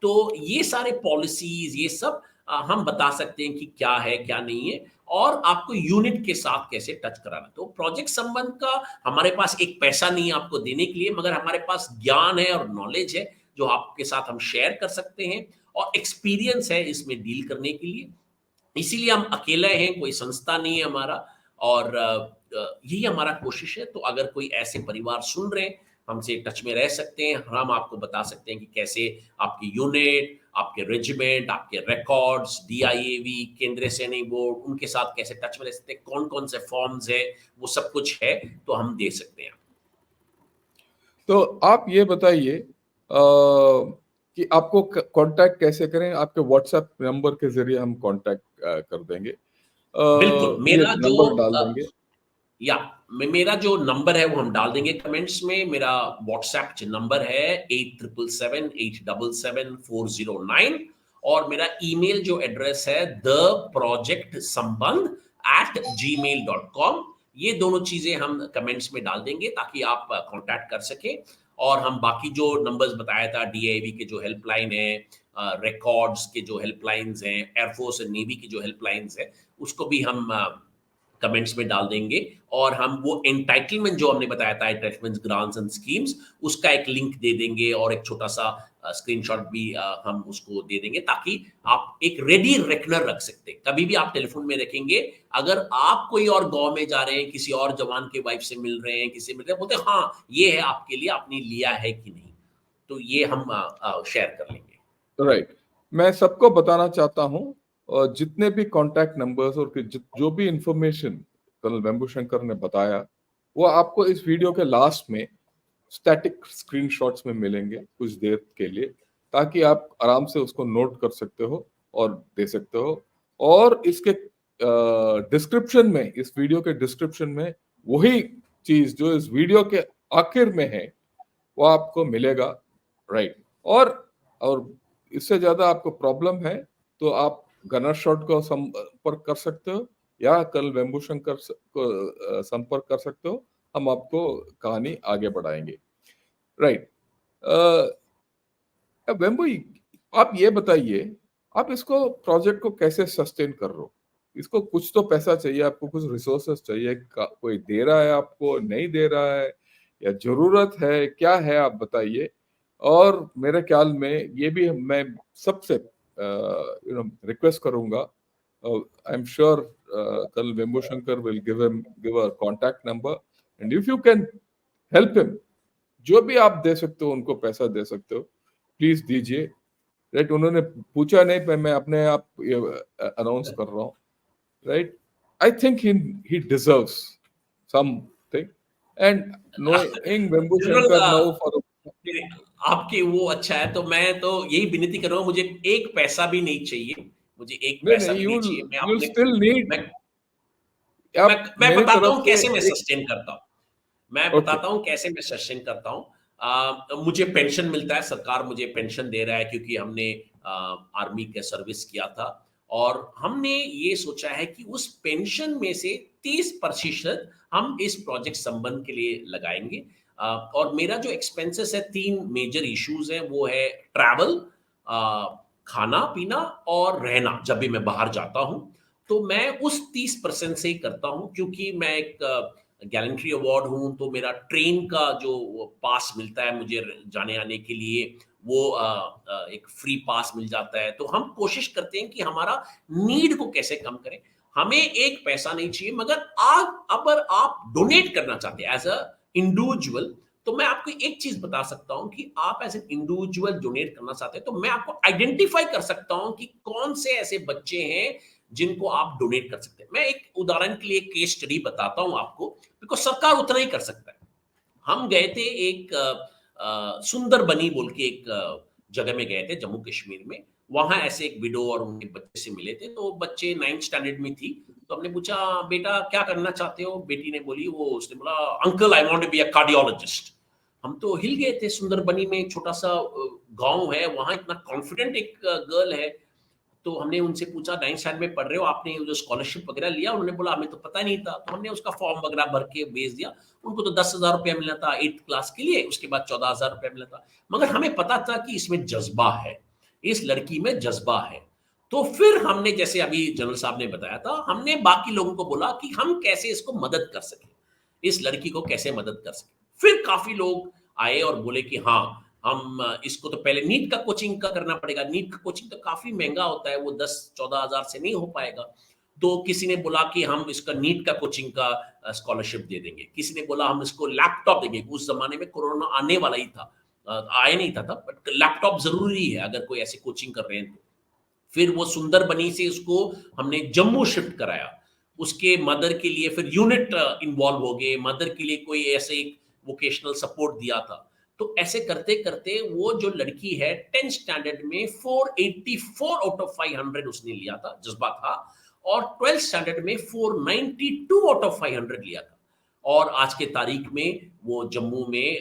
तो ये सारे पॉलिसीज, ये सब हम बता सकते हैं कि क्या है क्या नहीं है, और आपको यूनिट के साथ कैसे टच कराना। तो प्रोजेक्ट संबंध का हमारे पास एक पैसा नहीं है आपको देने के लिए, मगर हमारे पास ज्ञान है और नॉलेज है जो आपके साथ हम शेयर कर सकते हैं, और एक्सपीरियंस है इसमें डील करने के लिए। इसीलिए हम अकेले हैं, कोई संस्था नहीं है हमारा, और यही हमारा कोशिश है। तो अगर कोई ऐसे परिवार सुन रहे हैं, हमसे टच में रह सकते हैं, हम आपको बता सकते हैं कि कैसे आपकी यूनिट, आपके रेजिमेंट, आपके रिकॉर्ड्स, डीआईएवी, केंद्रीय सैनिक बोर्ड, उनके साथ कैसे टच में रह सकते हैं, कौन कौन से फॉर्म्स है, वो सब कुछ है, तो हम दे सकते हैं। तो आप ये बताइए कि आपको कांटेक्ट कैसे करें? आपके व्हाट्सएप नंबर के जरिए हम कांटेक्ट कर देंगे। बिल्कुल, ये मेरा जो नंबर डाल देंगे। या मेरा जो नंबर है वो हम डाल देंगे कमेंट्स में। मेरा व्हाट्सएप नंबर है 8777877409, और मेरा ईमेल जो एड्रेस है theprojectsambandh@gmail.com। ये दोनों चीजें हम कमेंट्स में डाल देंगे ताकि आप कांटेक्ट कर सकें। और हम बाकी जो नंबर्स बताया था, डीएवी के जो हेल्पलाइन है, रिकॉर्ड्स के जो हेल्पलाइंस हैं, एयरफोर्स एंड नेवी की जो हेल्पलाइंस है, उसको भी हम कमेंट्स में डाल देंगे। और हम वो एंटाइटलमेंट जो हमने बताया था, एंटाइटलमेंट ग्रांट्स एंड स्कीम्स, उसका एक लिंक दे देंगे, और एक छोटा सा स्क्रीनशॉट भी हम उसको दे देंगे, ताकि आप एक रेडी रेकनर रख सकते हैं। कभी भी आप टेलीफोन में रखेंगे, अगर आप कोई और गांव में जा रहे हैं, किसी और जवान के वाइफ से मिल रहे हैं, किसी से मिल रहे हैं, बोलते हैं हाँ ये है आपके लिए, आपने लिया है कि नहीं, तो ये हम शेयर कर लेंगे। राइट। मैं सबको बताना चाहता हूँ, और जितने भी कांटेक्ट नंबर्स और जो भी इंफॉर्मेशन कर्नल वेम्बू शंकर ने बताया, वो आपको इस वीडियो के लास्ट में स्टैटिक स्क्रीनशॉट्स में मिलेंगे कुछ देर के लिए, ताकि आप आराम से उसको नोट कर सकते हो और दे सकते हो। और इसके डिस्क्रिप्शन में, इस वीडियो के डिस्क्रिप्शन में वही चीज जो इस वीडियो के आखिर में है वो आपको मिलेगा। राइट। और इससे ज्यादा आपको प्रॉब्लम है तो आप गनर शॉट को संपर्क कर सकते हो, या कर्नल वेम्बू शंकर को संपर्क कर सकते हो। हम आपको कहानी आगे बढ़ाएंगे। राइट। वेम्बू, आप ये बताइए, आप इसको प्रोजेक्ट को कैसे सस्टेन कर रहे हो? इसको कुछ तो पैसा चाहिए, आपको कुछ रिसोर्सेस चाहिए, कोई दे रहा है आपको, नहीं दे रहा है, या जरूरत है, क्या है आप बताइए। और मेरे ख्याल में ये भी मैं सबसे रिक्वेस्ट करूंगा, I am sure colonel Vembu Shankar will give a contact number, and if you can help him, जो भी आप दे सकते हो, उनको पैसा दे सकते हो, प्लीज दीजिए। राइट। उन्होंने पूछा नहीं, पर मैं अपने आप अनाउंस कर रहा हूँ। Right. I think he deserves something, and knowing Vembu general, Shankar now for. आपकी वो अच्छा है, तो मैं तो यही विनती कर रहा हूँ, मुझे एक पैसा भी नहीं चाहिए, मुझे एक नहीं पैसा नहीं, भी यू नहीं चाहिए। मैं यू अपने स्टिल नीड, मैं मैं आप मैं मेरी बताता तरफ हूँ से कैसे मैं एक। सस्टेन करता हूँ। मैं ओके। बताता हूँ कैसे मैं सस्टेन करता हूँ। मुझे पेंशन मिलता है, सरकार मुझे पेंशन दे रहा है, क्योंकि हमने आर्मी के सर्विस किया था, और हमने ये सोचा है कि उस पेंशन में से 30% हम इस प्रोजेक्ट संबंध के लिए लगाएंगे। और मेरा जो एक्सपेंसेस है, 3 मेजर इश्यूज हैं, वो है ट्रैवल, खाना पीना और रहना, जब भी मैं बाहर जाता हूँ। तो मैं उस 30% से ही करता हूँ, क्योंकि मैं एक गैलेंट्री अवार्ड हूँ, तो मेरा ट्रेन का जो पास मिलता है मुझे जाने आने के लिए, वो एक फ्री पास मिल जाता है। तो हम कोशिश करते हैं कि हमारा नीड को कैसे कम करें। हमें एक पैसा नहीं चाहिए, मगर आप अगर आप डोनेट करना चाहते हैं एज अ इंडिविजुअल, तो मैं आपको एक चीज बता सकता हूं कि आप एज एन इंडिविजुअल डोनेट करना चाहते हैं, तो मैं आपको आइडेंटिफाई कर सकता हूं कि कौन से ऐसे बच्चे हैं जिनको आप डोनेट कर सकते हैं। मैं एक उदाहरण के लिए केस स्टडी बताता हूं आपको, बिकॉज सरकार उतना ही कर सकता है। हम गए थे एक सुंदर बनी बोल के एक जगह में गए थे, जम्मू कश्मीर में। वहां ऐसे एक विडो और उनके बच्चे से मिले थे, तो बच्चे 9th स्टैंडर्ड में थी। तो हमने पूछा, बेटा क्या करना चाहते हो? बेटी ने बोली, उसने बोला, uncle I want to be a cardiologist. हम तो हिल गए थे, सुंदर बनी में छोटा सा गांव है, वहां इतना कॉन्फिडेंट एक गर्ल है। तो हमने उनसे पूछा, 9th स्टैंडर्ड में पढ़ रहे हो, आपने जो स्कॉलरशिप वगैरह लिया? उन्होंने बोला, हमें तो पता नहीं था। तो हमने उसका फॉर्म वगैरह भर के भेज दिया। उनको तो 10,000 रुपया मिला था 8th क्लास के लिए, उसके बाद 14,000 रुपया मिला था। मगर हमें पता था कि इसमें जज्बा है, इस लड़की में जज्बा है। तो फिर हमने, जैसे अभी जनरल साहब ने बताया था, हमने बाकी लोगों को बोला कि हम कैसे इसको मदद कर सकें, इस लड़की को कैसे मदद कर सकें। फिर काफ़ी लोग आए और बोले कि हाँ, हम इसको तो पहले नीट का कोचिंग का करना पड़ेगा, नीट का कोचिंग तो काफ़ी महँगा होता है, वो 10-14 हज़ार से नहीं हो पाएगा। तो किसी ने बोला कि हम इसका नीट का कोचिंग का स्कॉलरशिप दे देंगे, किसी ने बोला हम इसको लैपटॉप देंगे, उस ज़माने में कोरोना आने वाला ही था, आया नहीं था तब, बट लैपटॉप ज़रूरी है अगर कोई ऐसी कोचिंग कर रहे हैं तो। फिर वो सुंदरबनी से उसको हमने जम्मू शिफ्ट कराया। उसके मदर के लिए फिर यूनिट इन्वॉल्व हो गए, मदर के लिए कोई ऐसे एक वोकेशनल सपोर्ट दिया था। तो ऐसे करते-करते वो जो लड़की है 10th स्टैंडर्ड में 484 आउट ऑफ 500 उसने लिया था, जज़्बा था, और 12th स्टैंडर्ड में 492 आउट ऑफ 500 लिया था। और आज के तारीख में वो जम्मू में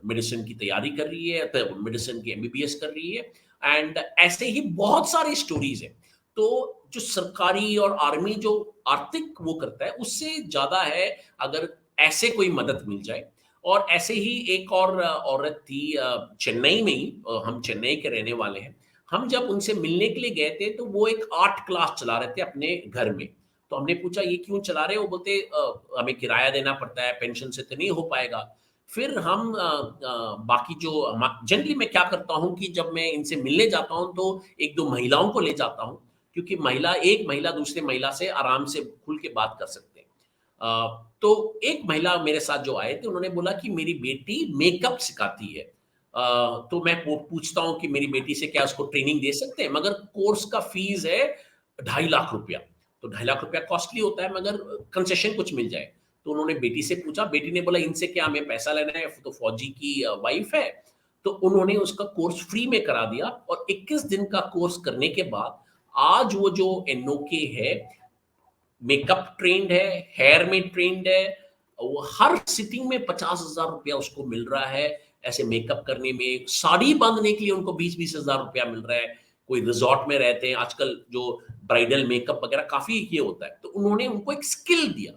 मेडिसिन की तैयारी कर रही है, मेडिसिन की एमबीबीएस कर रही है। एंड ऐसे ही बहुत सारी स्टोरीज है। तो जो सरकारी और आर्मी जो आर्थिक वो करता है, उससे ज्यादा है अगर ऐसे कोई मदद मिल जाए। और ऐसे ही एक और औरत थी चेन्नई में ही, हम चेन्नई के रहने वाले हैं। हम जब उनसे मिलने के लिए गए थे तो वो एक आर्ट क्लास चला रहे थे अपने घर में। तो हमने पूछा ये क्यों चला रहे हो, वो बोलते हमें किराया देना पड़ता है, पेंशन से तो नहीं हो पाएगा। फिर हम बाकी जो जनरली मैं क्या करता हूँ कि जब मैं इनसे मिलने जाता हूँ तो एक दो महिलाओं को ले जाता हूँ, क्योंकि एक महिला दूसरे महिला से आराम से खुल के बात कर सकते हैं। तो एक महिला मेरे साथ जो आए थे, उन्होंने बोला कि मेरी बेटी मेकअप सिखाती है। तो मैं पूछता हूँ कि मेरी बेटी से क्या उसको ट्रेनिंग दे सकते हैं, मगर कोर्स का फीस है 2.5 लाख रुपया। तो 2.5 लाख रुपया कॉस्टली होता है, मगर कंसेशन कुछ मिल जाए। तो उन्होंने बेटी से पूछा, बेटी ने बोला इनसे क्या हमें पैसा लेना है, तो फौजी की वाइफ है। तो उन्होंने उसका कोर्स फ्री में करा दिया, और 21 दिन का कोर्स करने के बाद आज वो जो एनओके है, मेकअप ट्रेंड है, हेयर में ट्रेंड है, वो हर सिटिंग में 50,000 रुपया उसको मिल रहा है। ऐसे मेकअप करने में, साड़ी बांधने के लिए उनको 20-20 हजार रुपया मिल रहा है। कोई रिजॉर्ट में रहते हैं, आजकल जो ब्राइडल मेकअप वगैरह काफी ये होता है, तो उन्होंने उनको एक स्किल दिया।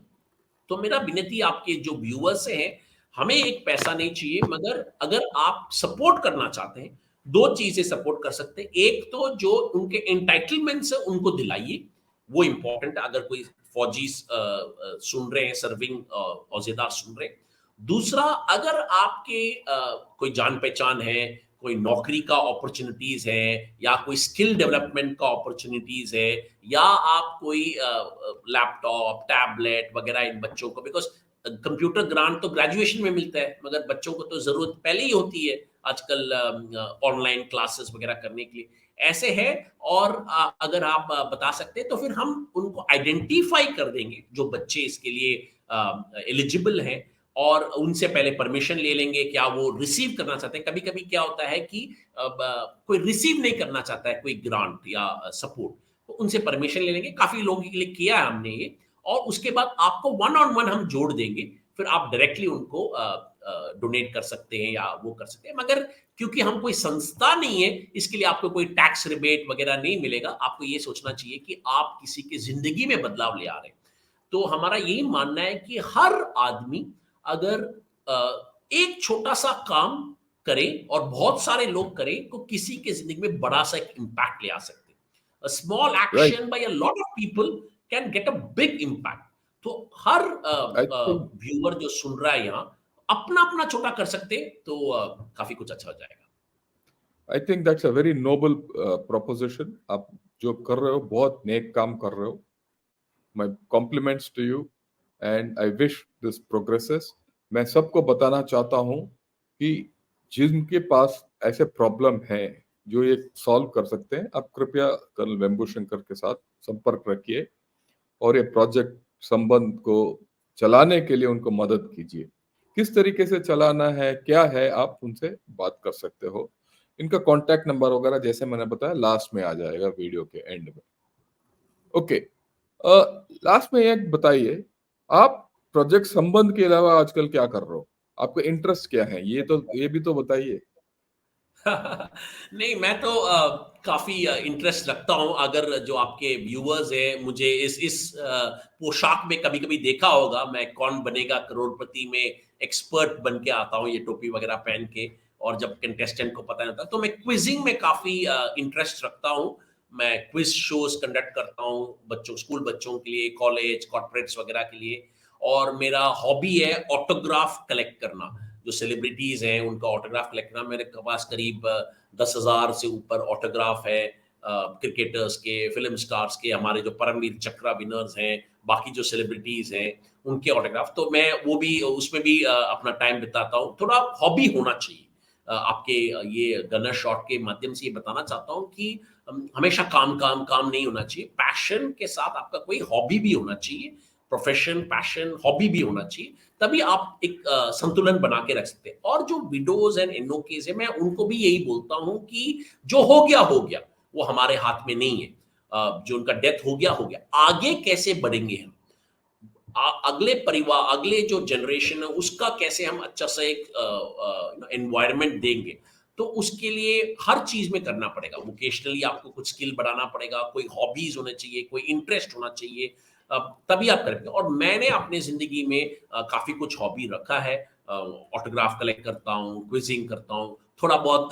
तो मेरा विनती आपके जो व्यूअर्स हैं, हमें एक पैसा नहीं चाहिए, मगर अगर आप सपोर्ट करना चाहते हैं, दो चीजें सपोर्ट कर सकते हैं। एक तो जो उनके एंटाइटलमेंट्स है उनको दिलाइए, वो इंपॉर्टेंट है। अगर कोई फौजी सुन रहे हैं, सर्विंग औजेदार सुन रहे हैं। दूसरा, अगर आपके कोई जान पहचान है, कोई नौकरी का अपॉर्चुनिटीज है, या कोई स्किल डेवलपमेंट का अपॉर्चुनिटीज है, या आप कोई लैपटॉप, टैबलेट वगैरह इन बच्चों को, बिकॉज कंप्यूटर ग्रांट तो ग्रेजुएशन में मिलता है, मगर बच्चों को तो जरूरत पहले ही होती है आजकल ऑनलाइन क्लासेस वगैरह करने के लिए, ऐसे है। और अगर आप बता सकते हैं तो फिर हम उनको आइडेंटिफाई कर देंगे जो बच्चे इसके लिए एलिजिबल हैं, और उनसे पहले परमिशन ले लेंगे क्या वो रिसीव करना चाहते हैं। कभी कभी क्या होता है कि कोई रिसीव नहीं करना चाहता है कोई ग्रांट या सपोर्ट, तो उनसे परमिशन ले लेंगे। काफी लोगों के लिए किया है हमने ये, और उसके बाद आपको वन ऑन वन हम जोड़ देंगे, फिर आप डायरेक्टली उनको डोनेट कर सकते हैं या वो कर सकते हैं। मगर क्योंकि हम कोई संस्था नहीं है, इसके लिए आपको कोई टैक्स रिबेट वगैरह नहीं मिलेगा। आपको ये सोचना चाहिए कि आप किसी की जिंदगी में बदलाव ले आ रहे हैं। तो हमारा यही मानना है कि हर आदमी अगर एक छोटा सा काम करे और बहुत सारे लोग करें, तो किसी के जिंदगी में बड़ा सा एक इम्पैक्ट ले आ सकते हैं। A small right. Action by a lot of people can get a big impact. तो हर आई थिंक व्यूअर जो सुन रहा है यहाँ, अपना अपना छोटा कर सकते हैं, तो काफी कुछ अच्छा हो जाएगा। I think that's a very noble proposition. आप जो कर रहे हो बहुत नेक काम कर रहे हो। My compliments to you and I wish this progresses. मैं सबको बताना चाहता हूँ कि जिनके पास ऐसे प्रॉब्लम हैं जो ये सॉल्व कर सकते हैं, आप कृपया कर्नल वेम्बू शंकर के साथ संपर्क रखिए और ये प्रोजेक्ट संबंध को चलाने के लिए उनको मदद कीजिए। किस तरीके से चलाना है, क्या है, आप उनसे बात कर सकते हो। इनका कांटेक्ट नंबर वगैरह जैसे मैंने बताया लास्ट में आ जाएगा वीडियो के एंड में। ओके, लास्ट में एक बताइए, आप प्रोजेक्ट संबंध के अलावा आजकल क्या कर रहे हो? आपका इंटरेस्ट क्या है? ये भी तो बताइए। नहीं, मैं तो काफ़ी इंटरेस्ट रखता हूँ। अगर जो आपके व्यूअर्स हैं, मुझे इस पोशाक में कभी-कभी देखा होगा, मैं कौन बनेगा करोड़पति में एक्सपर्ट बन के आता हूँ, ये टोपी वगैरह पहन के, और जब कंटेस्टेंट को पता नहीं होता, तो मैं क्विज़िंग में काफ़ी इंटरेस्ट रखता हूँ। मैं क्विज शोज कंडक्ट करता हूँ बच्चों, स्कूल बच्चों के लिए, कॉलेज, कॉर्पोरेट्स वगैरह के लिए। और मेरा हॉबी है ऑटोग्राफ कलेक्ट करना। जो सेलिब्रिटीज हैं उनका ऑटोग्राफ कलेक्ट करना। मेरे पास करीब 10,000 से ऊपर ऑटोग्राफ है क्रिकेटर्स के, फिल्म स्टार्स के, हमारे जो परमवीर चक्र विनर्स हैं, बाकी जो सेलिब्रिटीज हैं उनके ऑटोग्राफ। तो मैं वो भी उसमें भी अपना टाइम बिताता हूँ। थोड़ा हॉबी होना चाहिए। आपके ये गनर शॉट के माध्यम से ये बताना चाहता हूँ कि हमेशा काम काम काम नहीं होना चाहिए। पैशन के साथ आपका कोई हॉबी भी होना चाहिए। प्रोफेशन, पैशन, हॉबी भी होना चाहिए। तभी आप एक संतुलन बना के रख सकते हैं। और जो विडोज एंड एनओकेज है, मैं उनको भी यही बोलता हूं कि जो हो गया, वो हमारे हाथ में नहीं है। जो उनका डेथ हो गया, आगे कैसे बढ़ेंगे हम, अगले परिवार, अगले जो जनरेशन है उसका कैसे हम अच्छा सा एक एनवायरनमेंट देंगे। तो उसके लिए हर चीज में करना पड़ेगा। वोकेशनली आपको कुछ स्किल बढ़ाना पड़ेगा, कोई हॉबीज होने चाहिए, कोई इंटरेस्ट होना चाहिए, तभी आप करेंगे। और मैंने अपनी जिंदगी में काफी कुछ हॉबी रखा है। ऑटोग्राफ कलेक्ट करता हूँ, क्विजिंग करता हूँ, थोड़ा बहुत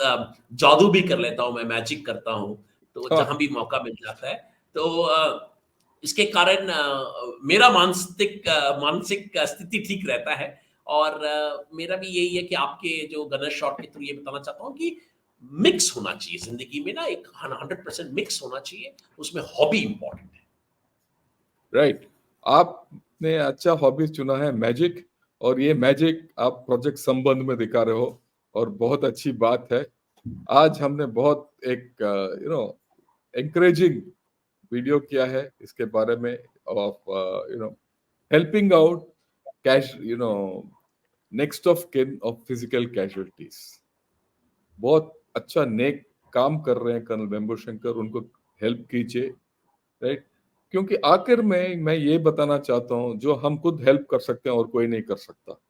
जादू भी कर लेता हूँ, मैं मैजिक करता हूँ, तो हाँ, जहां भी मौका मिल जाता है। तो इसके कारण मेरा मानसिक स्थिति ठीक रहता है। और मेरा भी यही है कि आपके जो गनर शॉट के थ्रू ये बताना चाहता हूँ कि मिक्स होना चाहिए जिंदगी में ना, एक 100% मिक्स होना चाहिए, उसमें हॉबी इंपॉर्टेंट है। राइट। आपने अच्छा हॉबी चुना है, मैजिक। और ये मैजिक आप प्रोजेक्ट संबंध में दिखा रहे हो, और बहुत अच्छी बात है। आज हमने बहुत एक encouraging वीडियो किया है इसके बारे में, of helping out cash, next of kin of physical casualties. बहुत अच्छा नेक काम कर रहे हैं कर्नल वेम्बू शंकर, उनको हेल्प कीजिए। राइट। क्योंकि आखिर में मैं ये बताना चाहता हूँ, जो हम खुद हेल्प कर सकते हैं और कोई नहीं कर सकता,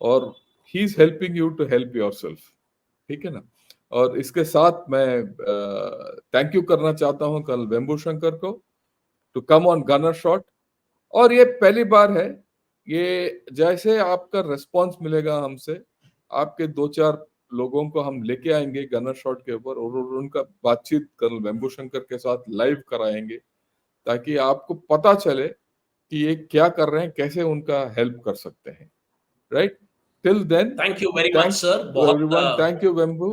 और he is helping you to help yourself. ठीक है ना। और इसके साथ मैं थैंक यू करना चाहता हूँ कर्नल वेम्बू शंकर को, to come on gunner shot. और ये पहली बार है, ये जैसे आपका रिस्पांस मिलेगा हमसे, आपके 2-4 लोगों को हम लेके आएंगे गनर शॉट के ऊपर, और उनका बातचीत कर्नल वेम्बू शंकर के साथ लाइव कराएंगे, ताकि आपको पता चले कि ये क्या कर रहे हैं, कैसे उनका हेल्प कर सकते हैं। Right. Till then, thank you very much thank sir, to बहुत everyone, thank you Vembu.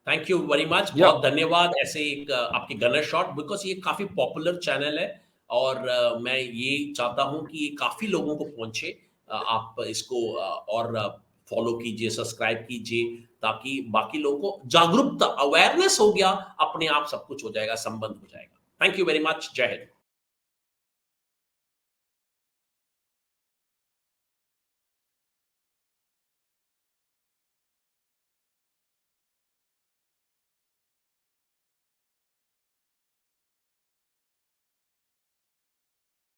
Thank you very much, या बहुत धन्यवाद। ऐसे एक आपकी गनर शॉट, बिकॉज ये काफी पॉपुलर चैनल है, और मैं ये चाहता हूं कि ये काफी लोगों को पहुंचे। आप इसको और फॉलो कीजिए, सब्सक्राइब कीजिए, ताकि बाकी लोगों को जागरूकता, अवेयरनेस हो गया, अपने आप सब कुछ हो जाएगा, संबंध हो जाएगा। Thank you very much. जय हिंद।